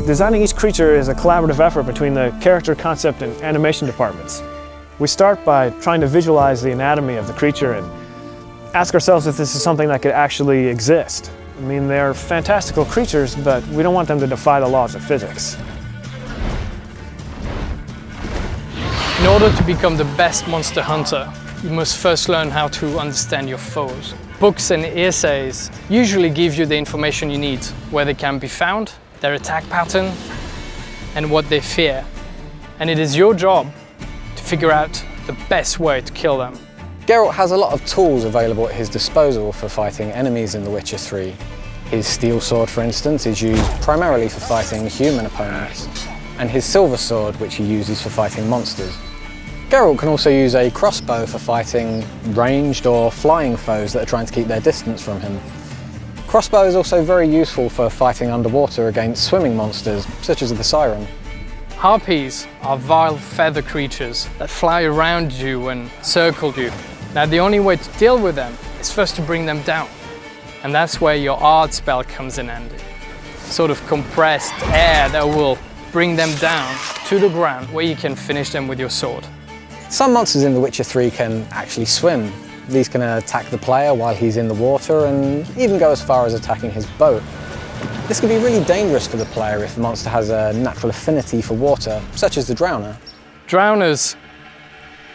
Designing each creature is a collaborative effort between the character, concept, and animation departments. We start by trying to visualize the anatomy of the creature and ask ourselves if this is something that could actually exist. I mean, they're fantastical creatures, but we don't want them to defy the laws of physics. In order to become the best monster hunter, you must first learn how to understand your foes. Books and essays usually give you the information you need, where they can be found, their attack pattern, and what they fear. And it is your job to figure out the best way to kill them. Geralt has a lot of tools available at his disposal for fighting enemies in The Witcher 3. His steel sword, for instance, is used primarily for fighting human opponents, and his silver sword, which he uses for fighting monsters. Geralt can also use a crossbow for fighting ranged or flying foes that are trying to keep their distance from him. Crossbow is also very useful for fighting underwater against swimming monsters, such as the Siren. Harpies are vile feather creatures that fly around you and circle you. Now the only way to deal with them is first to bring them down. And that's where your art spell comes in handy. Sort of compressed air that will bring them down to the ground where you can finish them with your sword. Some monsters in The Witcher 3 can actually swim. These can attack the player while he's in the water and even go as far as attacking his boat. This can be really dangerous for the player if the monster has a natural affinity for water, such as the Drowner. Drowners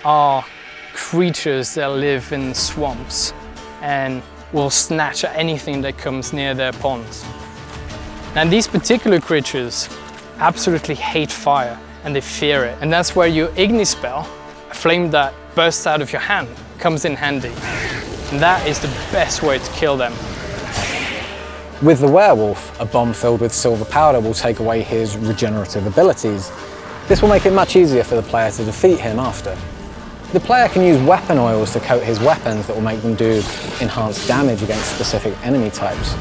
are creatures that live in swamps and will snatch at anything that comes near their ponds. And these particular creatures absolutely hate fire and they fear it. And that's where your Igni spell, a flame that bursts out of your hand, comes in handy. And that is the best way to kill them. With the werewolf, a bomb filled with silver powder will take away his regenerative abilities. This will make it much easier for the player to defeat him after. The player can use weapon oils to coat his weapons that will make them do enhanced damage against specific enemy types.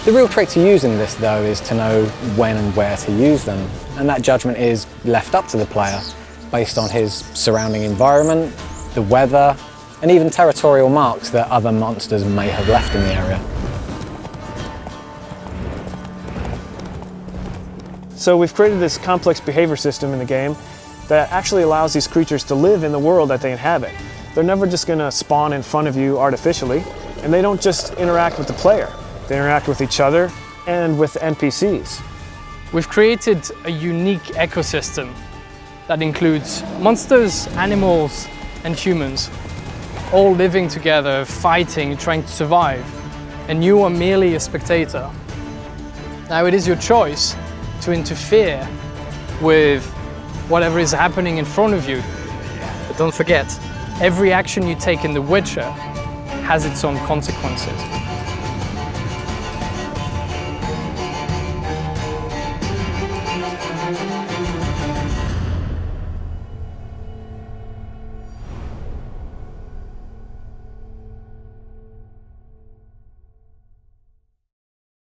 The real trick to using this, though, is to know when and where to use them, and that judgment is left up to the player based on his surrounding environment, the weather, and even territorial marks that other monsters may have left in the area. So we've created this complex behavior system in the game that actually allows these creatures to live in the world that they inhabit. They're never just going to spawn in front of you artificially, and they don't just interact with the player. They interact with each other and with NPCs. We've created a unique ecosystem that includes monsters, animals, and humans, all living together, fighting, trying to survive, and you are merely a spectator. Now it is your choice to interfere with whatever is happening in front of you. But don't forget, every action you take in The Witcher has its own consequences.